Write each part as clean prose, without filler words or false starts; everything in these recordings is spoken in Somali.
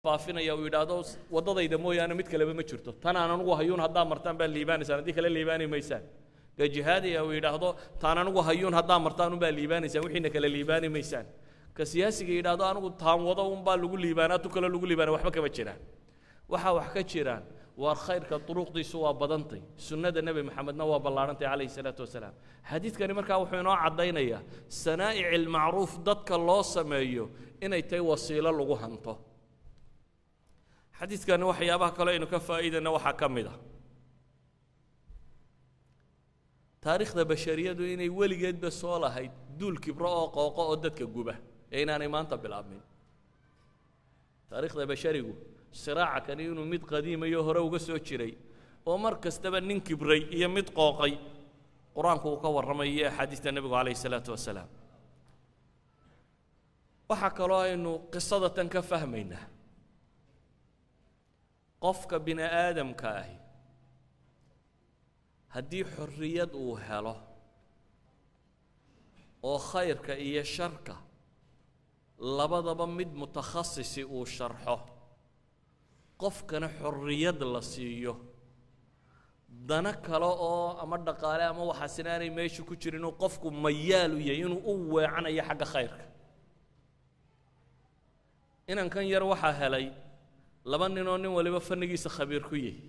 faafinaya uu yidhaahdo waddadayda mooyaane mid kaleba ma jirto tan aan anugu hayuun haddaa martaan baa liibaanaysaan haddii kale liibaani maysaan ka jihaadiya uu yidhaahdo taan anugu hayuun haddaa martaan unbaa liibaanaysaan wixiina kale liibaani maysaan ka siyaasiga yidhaahdo anigu taan wado unbaa lagu liibaanaa tu kale lagu liibaana waxba kama jiraan waxaa wax ka jiraan waar khayrka duruqdiisu waa badantay sunnada nebi maxamedna waa ballaarantay calayhi salaatu wasalaam xadiidkani markaa wuxuu inoo caddaynayaa sanaa'ic ilmacruuf dadka loo sameeyo inay tahay wasiilo lagu hanto xadiidkani waxyaabaha kale aynu ka faa'iidayna waxaa ka mid ah taariikhda bashariyadu inay weligeedba soo lahayd duul kibro oo qooqo oo dadka guba ee inaanay maanta bilaabmin taariikhda basharigu siraaca kani inuu mid qadiimayo hore uga soo jiray oo mar kastaba nin kibray iyo mid qooqay qur-aanku uu ka warramay iyo axaadiista nebigu calayhi salaatu wasalaam waxaa kaloo aynu qisada tan ka fahmaynaa qofka bini aadamka ahi haddii xorriyad uu helo oo khayrka iyo sharka labadaba mid mutakhasisi uu sharxo qofkana xorriyad la siiyo dana kale oo ama dhaqaale ama waxaasina aanay meesha ku jirin inuu qofku mayaal u yahay inuu u weecanayo xagga khayrka inankan yar waxaa helay laba ninoo nin waliba fannigiisa khabiir ku yahay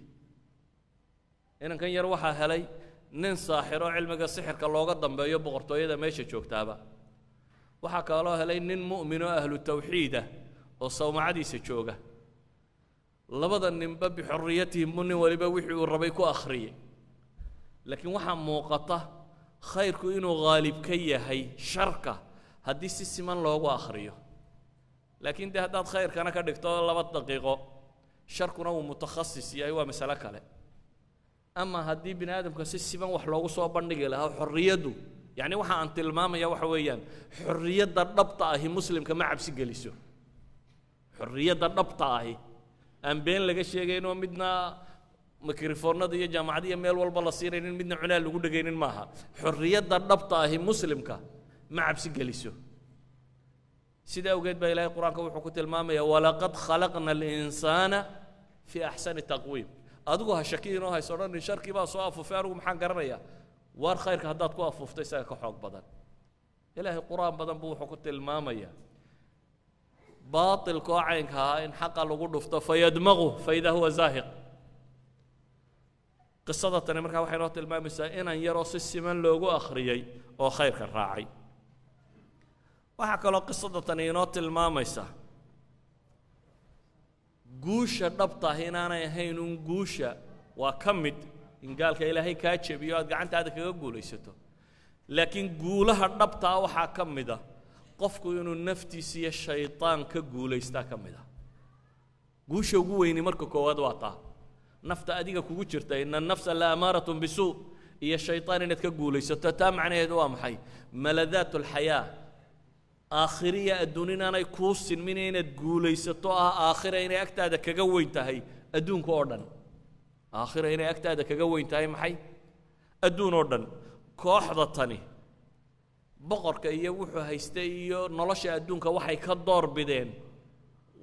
inankan yar waxaa helay nin saaxiro cilmiga sixirka looga dambeeyo boqortooyada meesha joogtaaba waxaa kaloo helay nin mu'min oo ahlu tawxiidah oo sawmacadiisa jooga labada ninba bixorriyatihim nin waliba wixii uu rabay ku akhriyay laakiin waxaa muuqata khayrku inuu haalib ka yahay sharka haddii si siman loogu akhriyo laakiin dee haddaad khayrkana ka dhigto 2 daqiiqo sharkuna uu mutakhasis yahay waa masalo kale ama haddii bini aadamka si siman wax loogu soo bandhigi lahaa xorriyaddu yacni waxa aan tilmaamaya waxa weeyaan xorriyadda dhabta ahi muslimka ma cabsi geliso xorriyadda dhabta ahi aan been laga sheegaynoo midna mikrofoonada iyo jaamacadiya meel walba la siinaynin midna cunaa lagu dhagaynin maaha xorriyadda dhabta ahi muslimka ma cabsi geliso sida awgeed baa ilaahay qur-aanka wuxuu ku tilmaamayaa walaqad khalaqna alinsaana fii axsani taqwiim adigu ha shakiinoo hayso odhanin sharkii baa soo afuufay anigu maxaan garanayaa waar khayrka haddaad ku afuufto isaga ka xoog badan ilaahay qur-aan badan buu wuxuu ku tilmaamayaa baatilka oo caynka ahaa in xaqa lagu dhufto fayadmagu faidaa huwa zaahiq qisada tani markaa waxay noo tilmaamaysaa inan yaroo si siman loogu akhriyey oo khayrka raacay waxaa kaloo qisada tani inoo tilmaamaysa guusha dhabta ah inaanay ahayn un guusha waa ka mid in gaalka ilaahay kaa jebiyo aad gacantaada kaga guulaysato laakiin guulaha dhabta ah waxaa ka mid ah qofku inuu naftiisa iyo shaytaan ka guulaystaa ka mid ah guusha ugu weyni marka koowaad waa taa nafta adiga kugu jirta ina nafsa la amaaratun bisuu iyo shaytaan inaad ka guulaysato taa macnaheedu waa maxay maladaat alxayaa aakhiriya adduun inaanay kuu sinmin inaad guulaysato ah aakhira inay agtaada kaga weyn tahay adduunka oo dhan aakhira inay agtaada kaga weyn tahay maxay adduun oo dhan kooxda tani boqorka iyo wuxuu haystay iyo nolosha adduunka waxay ka door bideen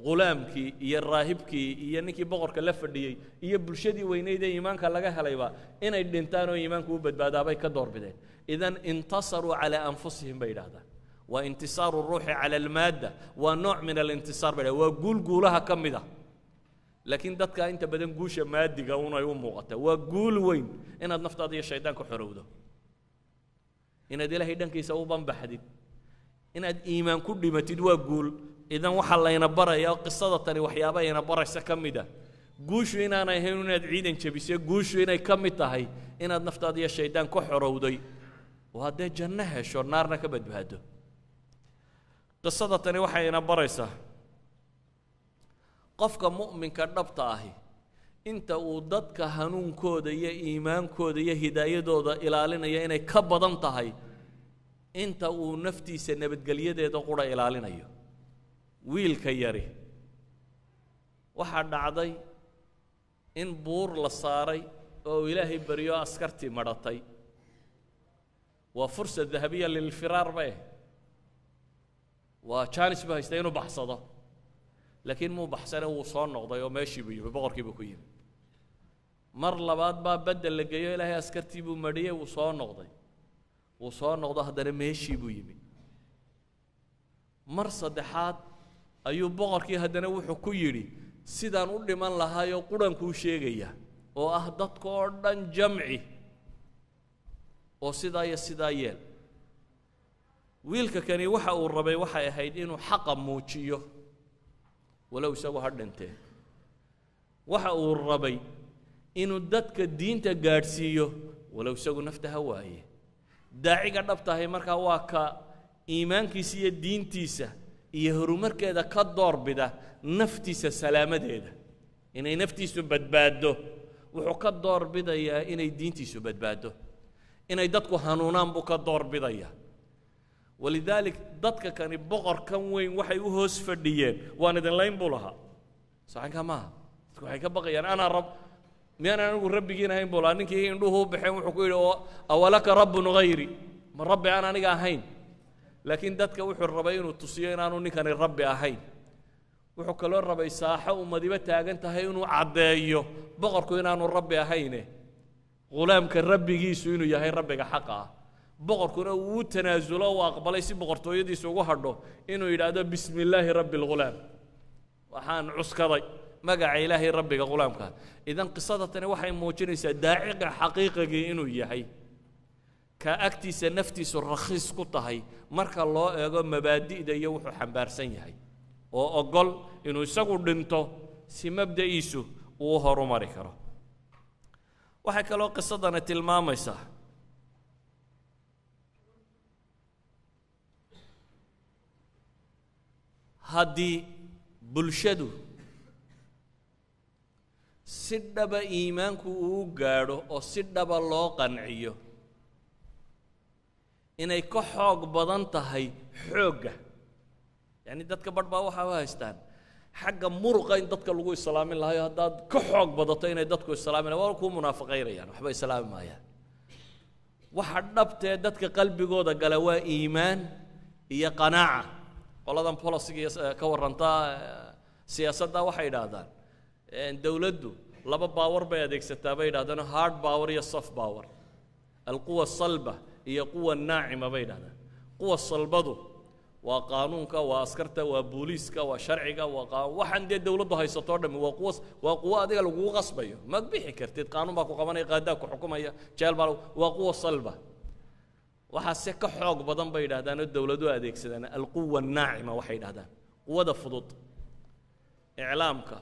ghulaamkii iyo raahibkii iyo ninkii boqorka la fadhiyey iyo bulshadii weynayd ee iimaanka laga helayba inay dhintaan oo iimaanku u badbaadaabay ka door bideen idan intasaruu calaa anfusihim bay yidhaahdaan waa intisaaru ruuxi cala almaadda waa nooc min alintisaar bay yidhahdaan waa guul guulaha ka mid ah laakiin dadka inta badan guusha maadiga unay u muuqataa waa guul weyn inaad naftaada iyo shaydaanka xorowdo inaad ilaahay dhankiisa u banbaxdid inaad iimaan ku dhimatid waa guul idan waxaa layna barayaa qisada tani waxyaaba ayna baraysa ka mid ah guushu inaanay ahayn inaad ciidan jabiso guushu inay ka mid tahay inaad naftaada iyo shaydaan ka xorowday oo haddee janno hesho naarna ka badbaado qisada tani waxayna baraysaa qofka mu'minka dhabta ahi inta uu dadka hanuunkooda iyo iimaankooda iyo hidaayadooda ilaalinaya inay ka badan tahay inta uu naftiisa nabadgelyadeeda qura ilaalinayo wiilka yari waxaa dhacday in buur la saaray oo ilaahay baryo askartii madhatay waa fursa dahabiya lilfiraar ba waa jaanis buu haystay inuu baxsado laakiin muu baxsane wuu soo noqday oo meeshii buu yimi boqorkii buu ku yimi mar labaad baa bedel la geeyo ilaahay askartii buu mariyay wuu soo noqdo haddana meeshii buu yimi mar saddexaad ayuu boqorkii haddana wuxuu ku yidhi sidaan u dhiman lahaayoo qurankuu sheegaya oo ah dadka oo dhan jamci oo sidaa iyo sidaa yeel wiilka kani waxa uu rabay waxay ahayd inuu xaqa muujiyo walow isagu ha dhintee waxa uu rabay inuu dadka diinta gaadhsiiyo walow isagu nafta ha waaye daaciga dhabtahay markaa waa ka iimaankiisa iyo diintiisa iyo horumarkeeda ka doorbida naftiisa salaamadeeda inay naftiisu badbaado wuxuu ka doorbidayaa inay diintiisu badbaado inay dadku hanuunaan buu ka doorbidayaa walidaalik dadka kani boqorkan weyn waxay u hoos fadhiyeen waan idin layn buu lahaa saxanka maaha dadku waxay ka baqayaan anaa rab miyaan anigu rabbigiin ahayn buu lahaa ninkii indhuhu u baxeen wuxuu ku yidhi awalaka rabbun hayri ma rabbi aan aniga ahayn laakiin dadka wuxuu rabay inuu tusiyo inaanu ninkani rabbi ahayn wuxuu kaloo rabay saaxo ummadiba taagan tahay inuu caddeeyo boqorku inaanu rabbi ahayne ghulaamka rabbigiisu inuu yahay rabbiga xaqa ah boqorkuna uu tanaasulo uu aqbalay si boqortooyadiisa ugu hadho inuu yidhaahdo bismi illaahi rabbi lghulaam waxaan cuskaday magaca ilaahay rabbiga ghulaamka idan qisada tani waxay muujinaysaa daaciga xaqiiqigii inuu yahay ka agtiisa naftiisu rakhiis ku tahay marka loo eego mabaadi'da iyo wuxuu xambaarsan yahay oo ogol inuu isagu dhinto si mabda'iisu uu horumari karo waxay kaloo qisadani tilmaamaysaa haddii bulshadu si dhaba iimaanku uu gaadho oo si dhaba loo qanciyo inay ka xoog badan tahay xoogga yani dadka badh baa waxaa u haystaan xagga muruqa in dadka lagu islaamin lahayo haddaad ka xoog badato inay dadku islaamin waa kuu munaafiqaynayaan waxba islaami maayaan waxa dhabtee dadka qalbigooda gala waa iimaan iyo qanaaca qoladan polisiga iyo ka warranta siyaasadda waxay yidhaahdaan dowladdu laba baawar bay adeegsataa bay yidhahdaan hard power iyo soft power alquwa salba iyo quwa naacima bay yidhahdaan quwa salbadu waa qaanuunka waa askarta waa booliiska waa sharciga waxaan dee dowladdu haysatoo dhammi waa quwo adiga lagugu qasbayo ma bixi kartid qaanuun baa ku qabanaya qaadaa ku xukumaya jeel baa waa quwa salba waxaase ka xoog badan bay yidhahdaan oo dowladu adeegsadaan alquwa naacima waxay yidhahdaan quwada fudud iclaamka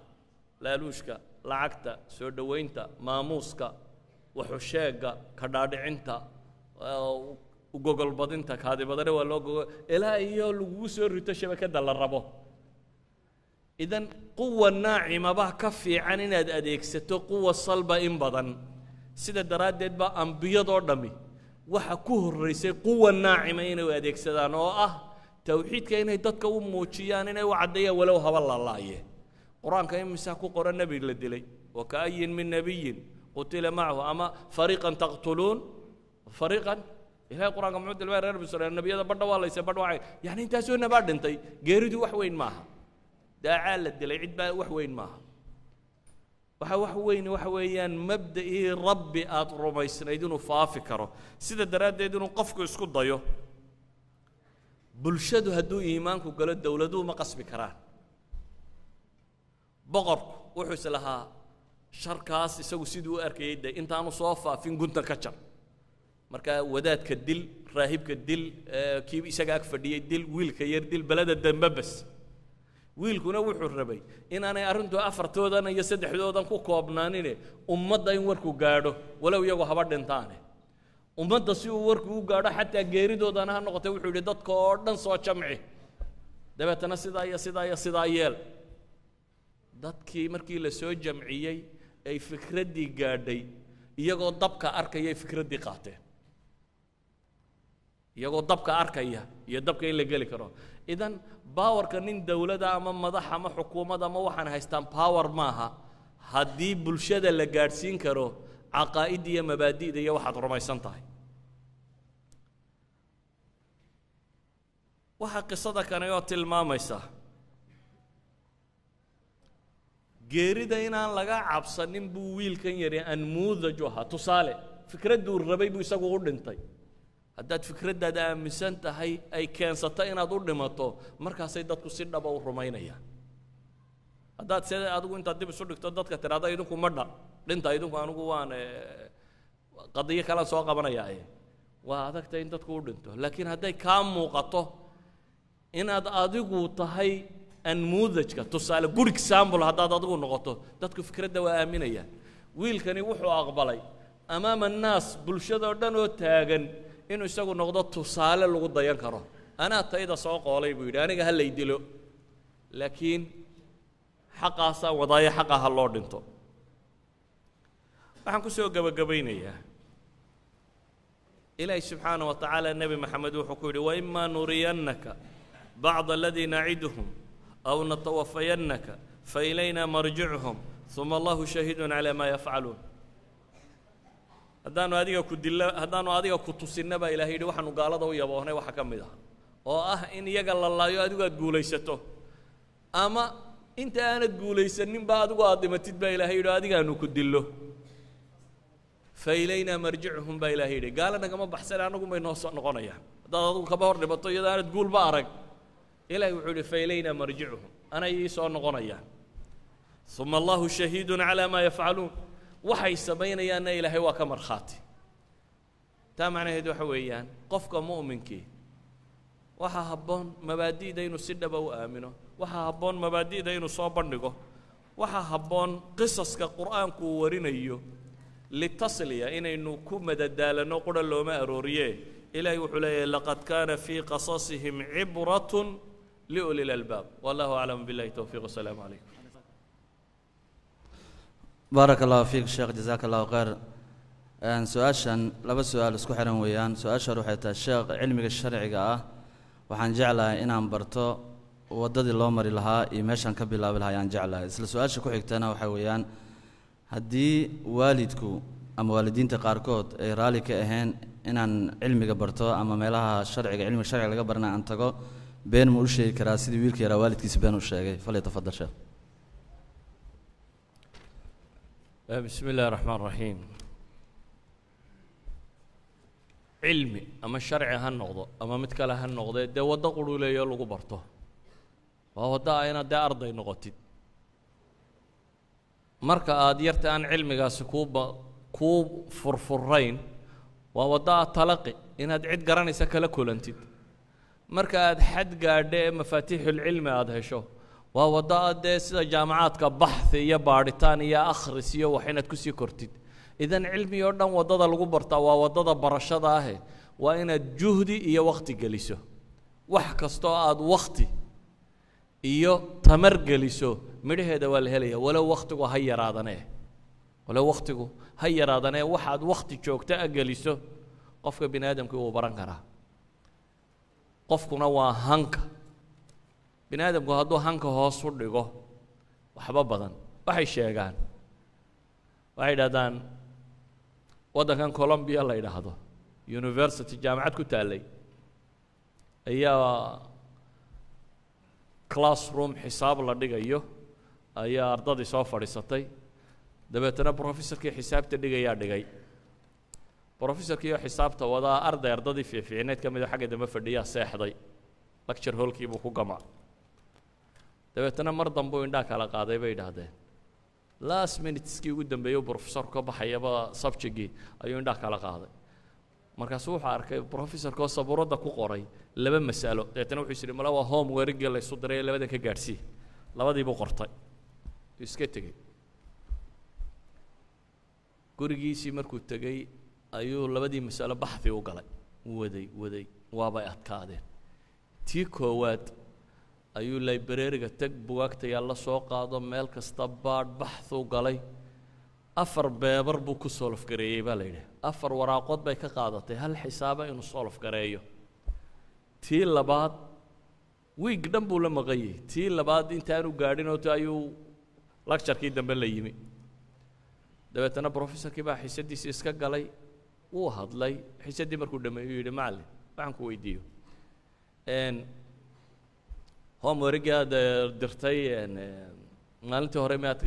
laaluushka lacagta soo dhowaynta maamuuska waxusheegga ka dhaadhicinta gogolbadinta kaadibadane waa loo gogo ilaa iyo lagugu soo rito shabakadda la rabo idan quwa naacima baa ka fiican inaad adeegsato quwa salba in badan sida daraaddeed baa ambiyadoo dhammi waxa ku horraysay quwa naacima inay adeegsadaan oo ah tawxiidka inay dadka u muujiyaan inay u caddeeyaan walow haba lalaaye qur-aanka imisaa ku qoran nebi la dilay wakaayin min nabiyin qutila macahu ama fariiqan taqtuluun fariiqan ilahay qur-aanka muxuu tilmaamay reer bani israa'iil nebiyada badha waa laysay badha waa yani intaasoo nabaa dhintay geeridu wax weyn maaha daacaa la dilay cid baa wax weyn maaha wax weyn waxa weeyaan mabda'ii rabbi aad rumaysnayd inuu faafi karo sida daraaddeed inuu qofku isku dayo bulshadu hadduu iimaanku galo dowladuhu ma qasbi karaan boqorku wuxuu is lahaa sharkaas isagu siduu u arkayay de intaanu soo faafin gunta ka jar marka wadaadka dil raahibka dil kii isaga ag fadhiyay dil wiilka yar dil balada dambe bas wiilkuna wuxuu rabay inaanay arrintu afartoodan iyo saddexdoodan ku koobnaanine ummadda in warku gaadho walow iyagu haba dhintaane ummadda si uu warku u gaadho xataa geeridoodana ha noqotay wuxuu yidhi dadka oo dhan soo jamci dabeetana sidaa iyo sidaa iyo sidaa yeel dadkii markii la soo jamciyey ay fikraddii gaadhay iyagoo dabka arkayay fikraddii qaateen iyagoo dabka arkaya iyo dabka in la geli karo idan باورka nin dawladda ama madax ama xukuumad ama waxaan haystaan power maaha haddii bulshada la gaadhsiin karo caqaa'id iyo mabaadi'da iyo waxaad rumaysan tahay waxa qisada kane oo tilmaamaysa geerida inaan laga cabsanin buu wiilkan yari anmuudaj u ahaa tusaale fikradduu rabay buu isagu u dhintay haddaad fikraddaada aaminsan tahay ay keensato inaad u dhimato markaasay dadku si dhaba u rumaynayaan haddaad sida adigu intaad dib isu dhigto dadka tiraahdo idinku ma dhinta idinku anigu waan qadiyo kale soo qabanaya waa adagtay in dadku u dhinto laakiin hadday kaa muuqato inaad adigu tahay anmuudajka tusaale good example haddaad adigu noqoto dadku fikradda waa aaminayaan wiilkani wuxuu aqbalay amaama annaas bulshadoo dhan oo taagan inuu isagu noqdo tusaale lagu dayan karo anaa tayda soo qoolay buu yidhi aniga ha lay dilo laakiin xaqaasaan wadaayo xaqa ha loo dhinto waxaan ku soo gabagabaynayaa ilaahi subxaanaه wa tacaala nebi maxamed wuxuu ku yidhi waima nuriyannaka bacd aladii naciduhum aw natawafayannaka failayna marjicuhum uma allahu shahiidun calaa maa yafcaluun haddaanu adiga ku tusinna baa ilahay yidhi waxaanu gaalada u yaboohnay waxa ka mid ah oo ah in iyaga la laayo adigu aad guulaysato ama inta aanad guulaysanin baa adigu aad dhimatid baa ilahay yidhi adigaanu ku dillo failayna marjicuhum baa ilahay yidhi gaala nagama baxsane annagu may noo soo noqonayaan haddaad adigu kaba hor dhimato iyadoo aanad guulba arag ilahay wuxuu yidhi failayna marjicuhum anay ii soo noqonayaan uma allahu shahiidun calaa maa yafcaluun waxay samaynayaanna ilaahay waa ka markhaati taa macnaheed waxa weeyaan qofka mu'minkii waxaa habboon mabaadi'da inuu si dhaba u aamino waxaa habboon mabaadi'da inuu soo bandhigo waxaa habboon qisaska qur'aanku uu warinayo litasliya inaynu ku madadaalano qura looma arooriye ilaahay wuxuu leeyahay laqad kaana fii qasasihim cibratun liuli lalbaab wallahu aclam billahi towfiiq wasalaamu calaykum بارك الله فيك شيخ جزاك الله خير سؤاشان لبا سؤال اسكو خيران ويان سؤاشا waxay tahay sheekh cilmiga sharciga ah waxaan jeclahay inaan barto wadadii loo mari lahaa iyo meeshan ka bilaabi lahaa ayaan jeclahay isla su'aasha ku xigtana waxa weeyaan haddii waalidku ama waalidiinta qaarkood ay raali ka ahayn inaan cilmiga barto ama meelaha sharciga cilmiga sharciga laga barana aan tago been ma u sheegi karaa sidii wiilka yaraa waalidkiisa been u sheegay falyatafadal sheekh بسم الله الرحمن الرحيم علمي أما الشرع هالنقضة أما متكلة هالنقضة ده وضع قولوا لي يلقوا برته وهو ده أنا ده أرضي نقطي مركا أديرت أن علمي قاس كوب فرفرين وهو ده تلقي إن أدعيت قراني سكلا كولنتيد مركا أد حد قاعد مفاتيح العلم هذا شو وهو ده سيدا جامعات كبحث يا باريتان يا أخرس يا وحين تكسي كرتيد إذن علمي يردن وضد الغبرتا ووضد برشدا هي وإن جهدي يا وقتي جلسه وحكستو أد وقتي يا تمر جلسه مره هذا والهلية ولو وقتك هيا رادناه ولو وقتك هيا رادناه واحد وقتي شوك تأجلسه قفك بني آدم كي هو برانكرا قفكنا وهنك bini aadamku hadduu hanka hoos u dhigo waxba badan waxay sheegaan waxay yidhahdaan waddankan Colombia la yidhaahdo university jaamacad ku taallay ayaa classroom xisaab la dhigayo ayaa ardadii soo fadhiisatay dabeetana professorkii xisaabta dhigayaa dhigay professorkii xisaabta wadaa ardadii fiicneed ka mid ah xagga dambe fadhiyaa seexday lecture hallkii buu ku gamaa dabeetana mar dambe uu indhaa kala qaaday bay yidhaahdeen last minuteskii ugu dambeeyey professorku ka baxayaba subjectgii ayuu indhaa kala qaaday markaasuu wuxuu arkay professorkoo sabuuradda ku qoray laba mas'alo dabeetana wuxuu yidhi mala waa homeworkgii la isu diray labadan ka gaadhsii labadii buu qortay iska tegey gurigiisii markuu tegey ayuu labadii mas'alo baxthi u galay waday waabay adkaadeen tii koowaad ayuu librariga tag bugaagta yaa la soo qaado meel kasta baadh baxthuu galay 4 beebar buu ku solf gareeyay baa la yidhi 4 waraaqood bay ka qaadatay hal xisaaba inuu solf gareeyo tii labaad wiig dhan buu la maqayay tii labaad intaanu gaadhin oo ayuu lecture-kii dambe la yimi dabeetana professorkii baa xiisadiisii iska galay wuu hadlay xiisadii markuu dhameeyay yidhi macallin waxaan ku weydiiyo homework-gii aad dirtay maalintii hore miyaad